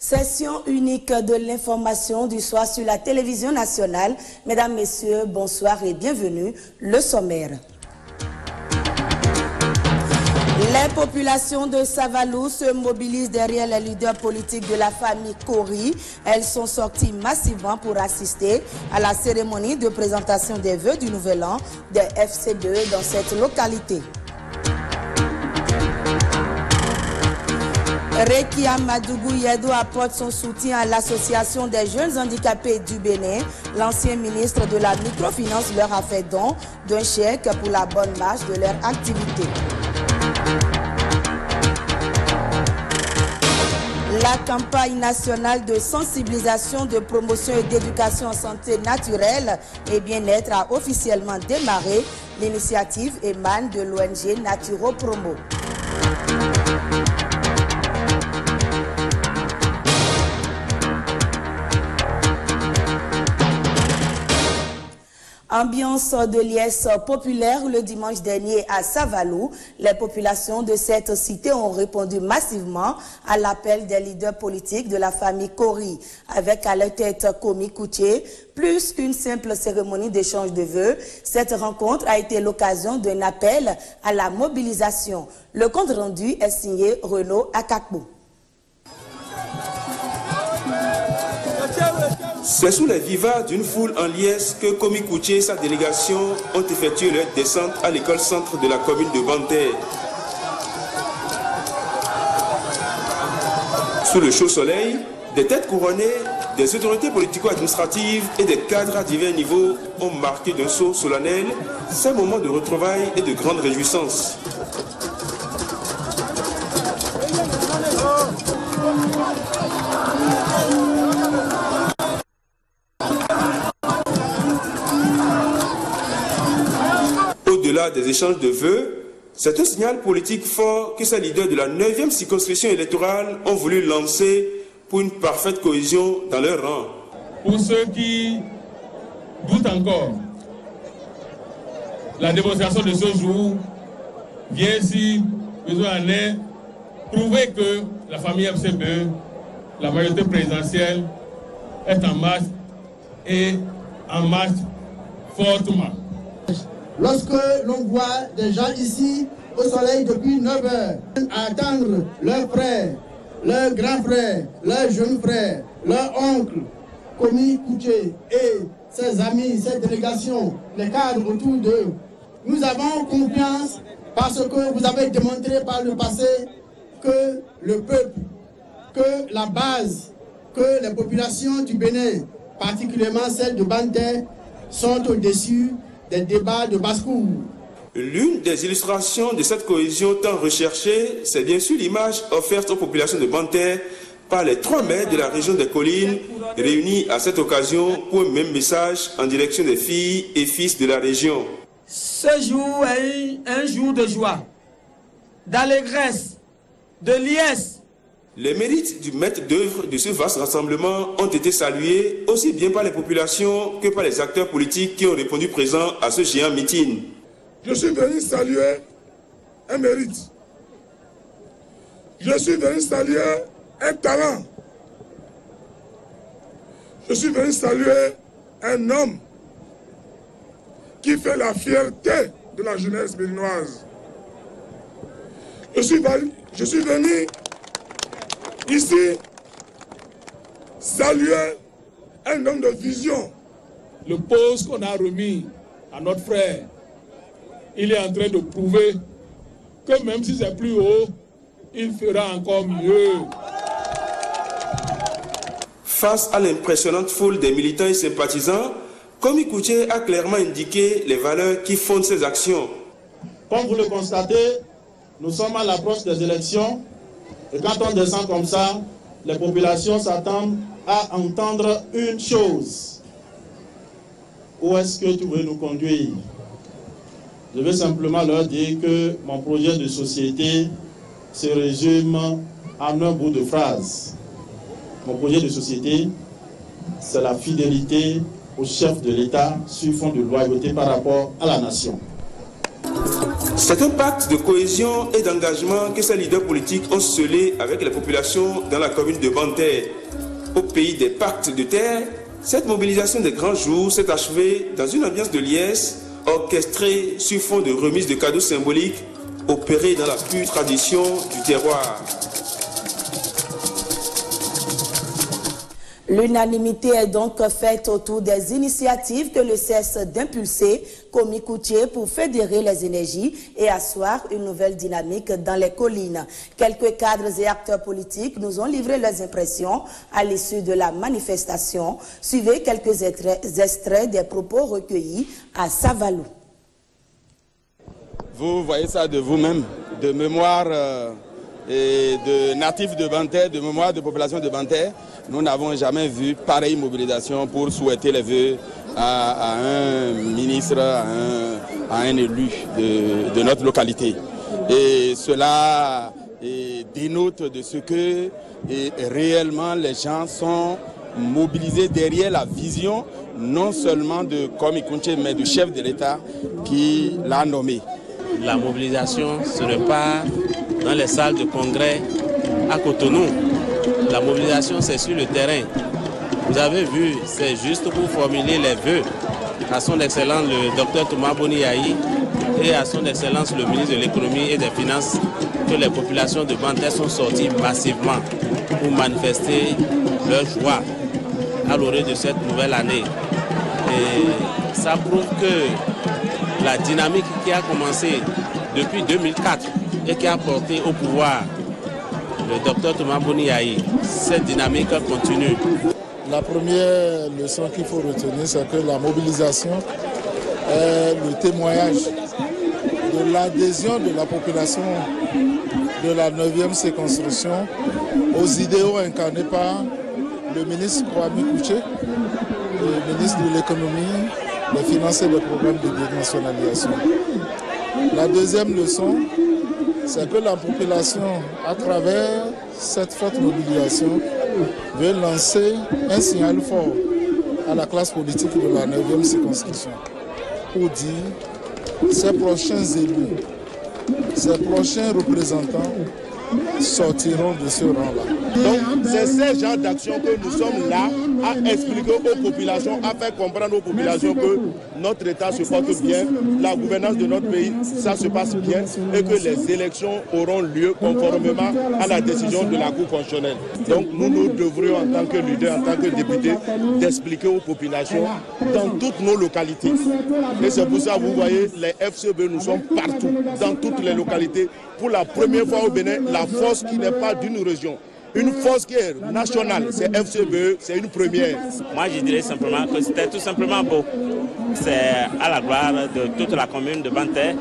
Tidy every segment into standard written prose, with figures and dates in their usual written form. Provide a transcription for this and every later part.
Session unique de l'information du soir sur la télévision nationale. Mesdames, Messieurs, bonsoir et bienvenue. Le sommaire. Les populations de Savalou se mobilisent derrière les leaders politiques de la famille Kori. Elles sont sorties massivement pour assister à la cérémonie de présentation des vœux du Nouvel An des FC2 dans cette localité. Rekia Madougou Yedo apporte son soutien à l'association des jeunes handicapés du Bénin. L'ancien ministre de la microfinance leur a fait don d'un chèque pour la bonne marche de leur activité. La campagne nationale de sensibilisation, de promotion et d'éducation en santé naturelle et bien-être a officiellement démarré. L'initiative émane de l'ONG Naturo Promo. Ambiance de liesse populaire le dimanche dernier à Savalou. Les populations de cette cité ont répondu massivement à l'appel des leaders politiques de la famille Kori. Avec à leur tête Komi Koutié, plus qu'une simple cérémonie d'échange de vœux, cette rencontre a été l'occasion d'un appel à la mobilisation. Le compte rendu est signé Renaud Akakbo. C'est sous les vivas d'une foule en liesse que Komi Koutié et sa délégation ont effectué leur descente à l'école centre de la commune de Banter. Sous le chaud soleil, des têtes couronnées, des autorités politico-administratives et des cadres à divers niveaux ont marqué d'un saut solennel ces moments de retrouvailles et de grande réjouissance. Au-delà des échanges de vœux, c'est un signal politique fort que ces leaders de la 9e circonscription électorale ont voulu lancer pour une parfaite cohésion dans leur rang. Pour ceux qui doutent encore, la démonstration de ce jour vient, si besoin en est, prouver que la famille FCBE, la majorité présidentielle, est en marche et en marche fortement. Lorsque l'on voit des gens ici au soleil depuis 9 heures à attendre leurs frères, leurs grands frères, leurs jeunes frères, leurs oncles, Komi Koutié et ses amis, ses délégations, les cadres autour d'eux, nous avons confiance parce que vous avez démontré par le passé que le peuple, que la base, que les populations du Bénin, particulièrement celles de Banter, sont au-dessus des débats de basse-cour. L'une des illustrations de cette cohésion tant recherchée, c'est bien sûr l'image offerte aux populations de Banter par les 3 maires de la région des collines, réunis à cette occasion pour un même message en direction des filles et fils de la région. Ce jour est un jour de joie, d'allégresse, de liesse. Les mérites du maître d'œuvre de ce vaste rassemblement ont été salués aussi bien par les populations que par les acteurs politiques qui ont répondu présents à ce géant meeting. Je suis venu saluer un mérite. Je suis venu saluer un talent. Je suis venu saluer un homme qui fait la fierté de la jeunesse béninoise. Je suis venu ici, saluer un homme de vision. Le poste qu'on a remis à notre frère, il est en train de prouver que même si c'est plus haut, il fera encore mieux. Face à l'impressionnante foule des militants et sympathisants, Komi Koutié a clairement indiqué les valeurs qui fondent ses actions. Comme vous le constatez, nous sommes à l'approche des élections. Et quand on descend comme ça, les populations s'attendent à entendre une chose. Où est-ce que tu veux nous conduire? Je veux simplement leur dire que mon projet de société se résume en un bout de phrase. Mon projet de société, c'est la fidélité au chef de l'État sur fond de loyauté par rapport à la nation. C'est un pacte de cohésion et d'engagement que ces leaders politiques ont scellé avec les populations dans la commune de Banter. Au pays des pactes de terre, cette mobilisation des grands jours s'est achevée dans une ambiance de liesse orchestrée sur fond de remise de cadeaux symboliques opérés dans la pure tradition du terroir. L'unanimité est donc faite autour des initiatives que ne cesse d'impulser Komi Koutié pour fédérer les énergies et asseoir une nouvelle dynamique dans les collines. Quelques cadres et acteurs politiques nous ont livré leurs impressions à l'issue de la manifestation. Suivez quelques extraits des propos recueillis à Savalou. Vous voyez ça de vous-même, de mémoire et de natifs de Banter, de mémoire de population de Banter. Nous n'avons jamais vu pareille mobilisation pour souhaiter les vœux à un ministre, à un élu de notre localité. Et cela dénote de ce que réellement les gens sont mobilisés derrière la vision non seulement de Komi Koutié mais du chef de l'État qui l'a nommé. La mobilisation, ce n'est pas dans les salles de congrès à Cotonou. La mobilisation, c'est sur le terrain. Vous avez vu, c'est juste pour formuler les vœux à son Excellence le Dr Thomas Boniaï et à son Excellence le ministre de l'économie et des finances que les populations de Banter sont sorties massivement pour manifester leur joie à l'orée de cette nouvelle année. Et ça prouve que la dynamique qui a commencé depuis 2004 et qui a porté au pouvoir le docteur Thomas Boniaï, cette dynamique continue. La première leçon qu'il faut retenir, c'est que la mobilisation est le témoignage de l'adhésion de la population de la 9e circonscription aux idéaux incarnés par le ministre Komi Koutié, le ministre de l'économie, des finances et des programmes de dénationalisation. La deuxième leçon, c'est que la population, à travers cette forte mobilisation, veut lancer un signal fort à la classe politique de la 9e circonscription pour dire ces prochains élus, ces prochains représentants sortiront de ce rang-là. Donc c'est ce genre d'action que nous sommes là à expliquer aux populations, à faire comprendre aux populations que notre État se porte bien, la gouvernance de notre pays, ça se passe bien et que les élections auront lieu conformément à la décision de la Cour constitutionnelle. Donc nous devrions en tant que leaders, en tant que députés, d'expliquer aux populations dans toutes nos localités. Et c'est pour ça, vous voyez, les FCB, nous sommes partout, dans toutes les localités. Pour la première fois au Bénin, la force qui n'est pas d'une région, une force qui est nationale, c'est FCBE, c'est une première. Moi je dirais simplement que c'était tout simplement beau. C'est à la gloire de toute la commune de Banter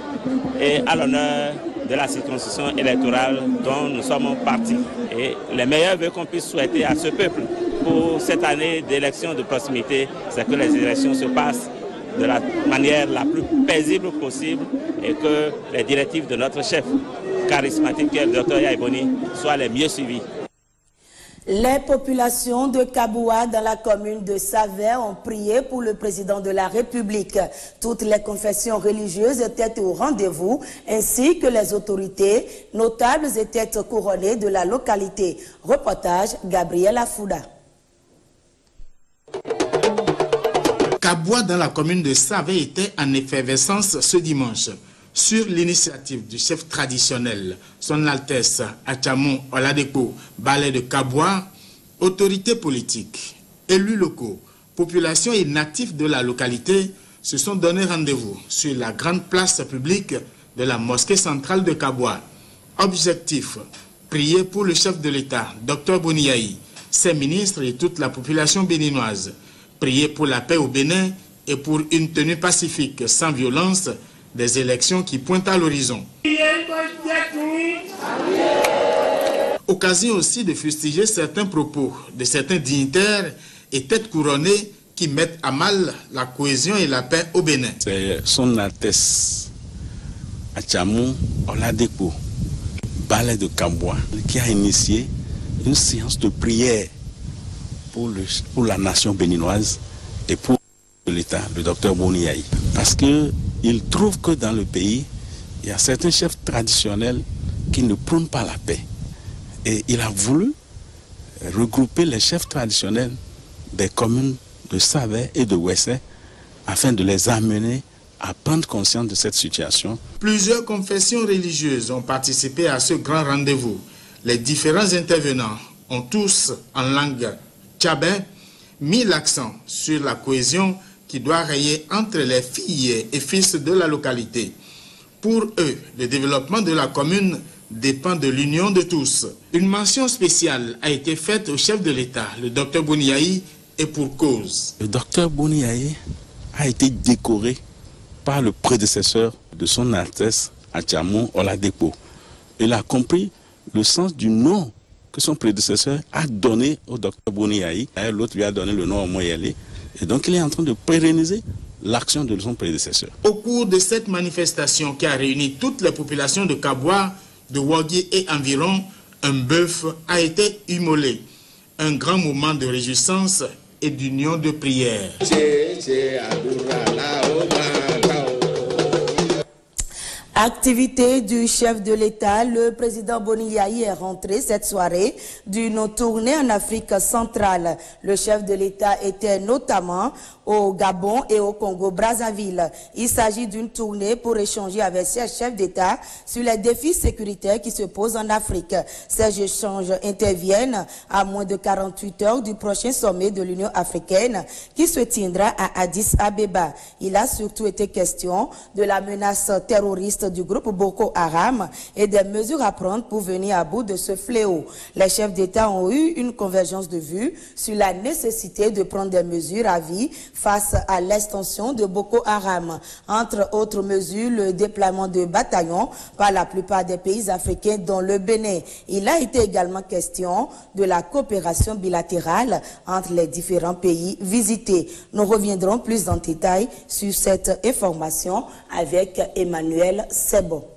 et à l'honneur de la circonscription électorale dont nous sommes partis. Et les meilleurs vœux qu'on puisse souhaiter à ce peuple pour cette année d'élection de proximité, c'est que les élections se passent de la manière la plus paisible possible et que les directives de notre chef charismatique, qui est le Dr Yaiboni, soient les mieux suivies. Les populations de Kaboua dans la commune de Savé ont prié pour le président de la République. Toutes les confessions religieuses étaient au rendez-vous, ainsi que les autorités notables étaient couronnées de la localité. Reportage Gabriel Afouda. Kaboua dans la commune de Savé était en effervescence ce dimanche. Sur l'initiative du chef traditionnel, son Altesse Achamou Oladeko, Balai de Kaboua, autorités politiques, élus locaux, population et natifs de la localité se sont donné rendez-vous sur la grande place publique de la mosquée centrale de Kaboua. Objectif, prier pour le chef de l'État, Dr Boniaï, ses ministres et toute la population béninoise. Prier pour la paix au Bénin et pour une tenue pacifique sans violence des élections qui pointent à l'horizon. Occasion aussi de fustiger certains propos de certains dignitaires et têtes couronnées qui mettent à mal la cohésion et la paix au Bénin. C'est son Altesse Achamou Oladeko, Balai de Kaboua, qui a initié une séance de prière pour la nation béninoise et pour l'État, le docteur Boniaï. Parce qu'il trouve que dans le pays, il y a certains chefs traditionnels qui ne prônent pas la paix. Et il a voulu regrouper les chefs traditionnels des communes de Savè et de Ouessé afin de les amener à prendre conscience de cette situation. Plusieurs confessions religieuses ont participé à ce grand rendez-vous. Les différents intervenants ont tous, en langue tchabin, mis l'accent sur la cohésion qui doit régner entre les filles et fils de la localité. Pour eux, le développement de la commune dépend de l'union de tous. Une mention spéciale a été faite au chef de l'État, le docteur Boniaï, et pour cause. Le docteur Boniaï a été décoré par le prédécesseur de son Altesse Atchamou Oladepo. Il a compris le sens du nom que son prédécesseur a donné au docteur Boniaï. L'autre lui a donné le nom au Moyele. Et donc il est en train de pérenniser l'action de son prédécesseur. Au cours de cette manifestation qui a réuni toutes les populations de Kaboua, de Ouagui et environ, un bœuf a été immolé. Un grand moment de réjouissance et d'union de prière. Activité du chef de l'État, le président Boniaï est rentré cette soirée d'une tournée en Afrique centrale. Le chef de l'État était notamment au Gabon et au Congo-Brazzaville. Il s'agit d'une tournée pour échanger avec ces chefs d'État sur les défis sécuritaires qui se posent en Afrique. Ces échanges interviennent à moins de 48 heures du prochain sommet de l'Union africaine qui se tiendra à Addis Abeba. Il a surtout été question de la menace terroriste du groupe Boko Haram et des mesures à prendre pour venir à bout de ce fléau. Les chefs d'État ont eu une convergence de vues sur la nécessité de prendre des mesures à vie face à l'extension de Boko Haram. Entre autres mesures, le déploiement de bataillons par la plupart des pays africains dont le Bénin. Il a été également question de la coopération bilatérale entre les différents pays visités. Nous reviendrons plus en détail sur cette information avec Emmanuel Sebo.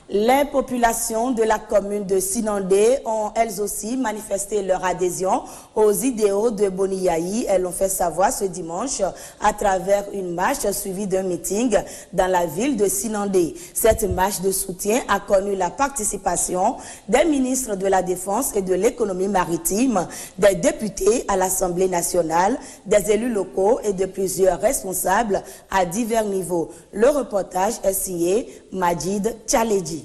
Les populations de la commune de Sinandé ont elles aussi manifesté leur adhésion aux idéaux de Boniaï. Elles l'ont fait savoir ce dimanche à travers une marche suivie d'un meeting dans la ville de Sinandé. Cette marche de soutien a connu la participation des ministres de la Défense et de l'économie maritime, des députés à l'Assemblée nationale, des élus locaux et de plusieurs responsables à divers niveaux. Le reportage est signé Majid Tchaledji.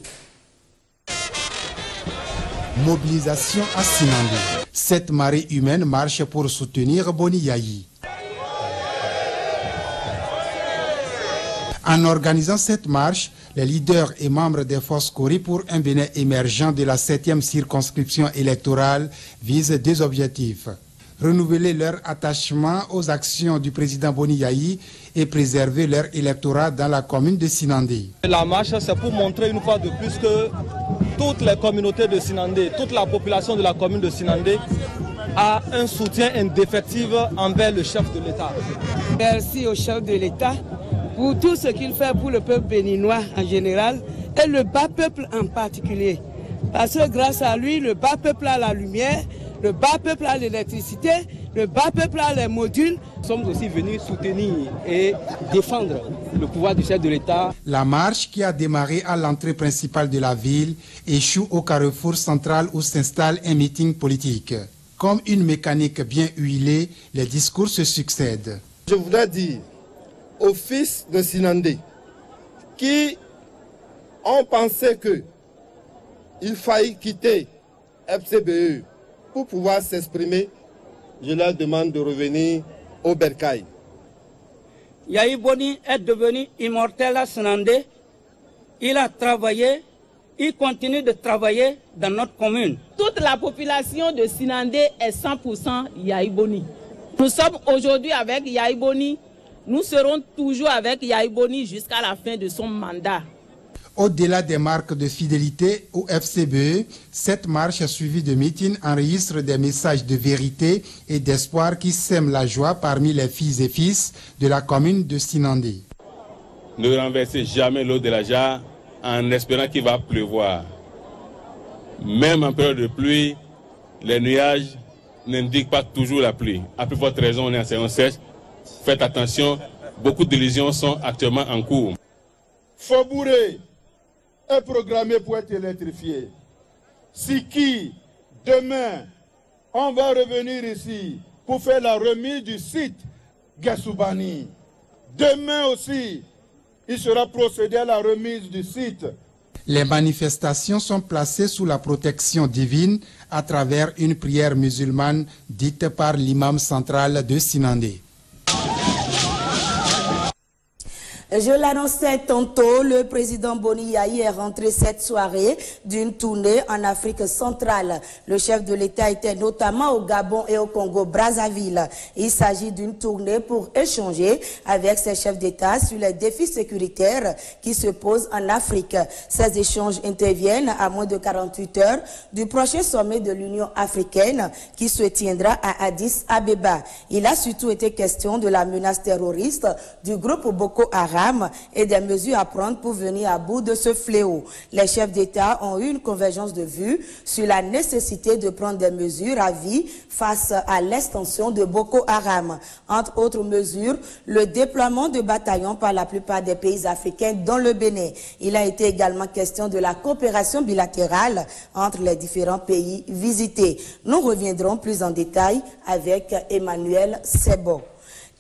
Mobilisation à Sinandé. Cette marée humaine marche pour soutenir Boniaï. En organisant cette marche, les leaders et membres des forces Kori pour un Bénin émergent de la 7e circonscription électorale visent deux objectifs. Renouveler leur attachement aux actions du président Boniaï et préserver leur électorat dans la commune de Sinandé. La marche, c'est pour montrer une fois de plus que toutes les communautés de Sinandé, toute la population de la commune de Sinandé a un soutien indéfectible envers le chef de l'État. Merci au chef de l'État pour tout ce qu'il fait pour le peuple béninois en général et le bas peuple en particulier. Parce que grâce à lui, le bas peuple a la lumière, le bas peuple a l'électricité, le bas peuple a les modules. Nous sommes aussi venus soutenir et défendre le pouvoir du chef de l'État. La marche qui a démarré à l'entrée principale de la ville échoue au carrefour central où s'installe un meeting politique. Comme une mécanique bien huilée, les discours se succèdent. Je voudrais dire aux fils de Sinandé qui ont pensé qu'il faille quitter FCBE pour pouvoir s'exprimer, je leur demande de revenir au Bercail. Yahi Boni est devenu immortel à Sinandé. Il a travaillé, il continue de travailler dans notre commune. Toute la population de Sinandé est 100% Yahi Boni. Nous sommes aujourd'hui avec Yahi Boni. Nous serons toujours avec Yahi Boni jusqu'à la fin de son mandat. Au-delà des marques de fidélité au FCBE, cette marche suivie de meetings enregistre des messages de vérité et d'espoir qui sèment la joie parmi les filles et fils de la commune de Sinandé. Ne renversez jamais l'eau de la jarre en espérant qu'il va pleuvoir. Même en période de pluie, les nuages n'indiquent pas toujours la pluie. À plus forte raison, on est en saison sèche. Faites attention, beaucoup d'illusions sont actuellement en cours. Faubouré, est programmé pour être électrifié. Siki, demain, on va revenir ici pour faire la remise du site Gassoubani. Demain aussi, il sera procédé à la remise du site. Les manifestations sont placées sous la protection divine à travers une prière musulmane dite par l'imam central de Sinandé. Je l'annonçais tantôt, le président Boni Yayi est rentré cette soirée d'une tournée en Afrique centrale. Le chef de l'État était notamment au Gabon et au Congo-Brazzaville. Il s'agit d'une tournée pour échanger avec ses chefs d'État sur les défis sécuritaires qui se posent en Afrique. Ces échanges interviennent à moins de 48 heures du prochain sommet de l'Union africaine qui se tiendra à Addis Abeba. Il a surtout été question de la menace terroriste du groupe Boko Haram et des mesures à prendre pour venir à bout de ce fléau. Les chefs d'État ont eu une convergence de vues sur la nécessité de prendre des mesures à vie face à l'extension de Boko Haram. Entre autres mesures, le déploiement de bataillons par la plupart des pays africains dont le Bénin. Il a été également question de la coopération bilatérale entre les différents pays visités. Nous reviendrons plus en détail avec Emmanuel Sebo.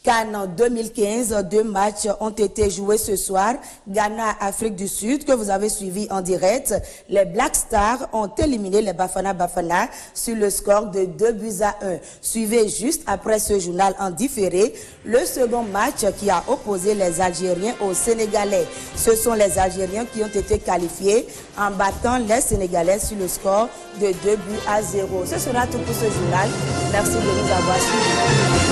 Cannes 2015, 2 matchs ont été joués ce soir. Ghana, Afrique du Sud, que vous avez suivi en direct. Les Black Stars ont éliminé les Bafana Bafana sur le score de 2-1. Suivez juste après ce journal en différé le second match qui a opposé les Algériens aux Sénégalais. Ce sont les Algériens qui ont été qualifiés en battant les Sénégalais sur le score de 2-0. Ce sera tout pour ce journal. Merci de nous avoir suivis.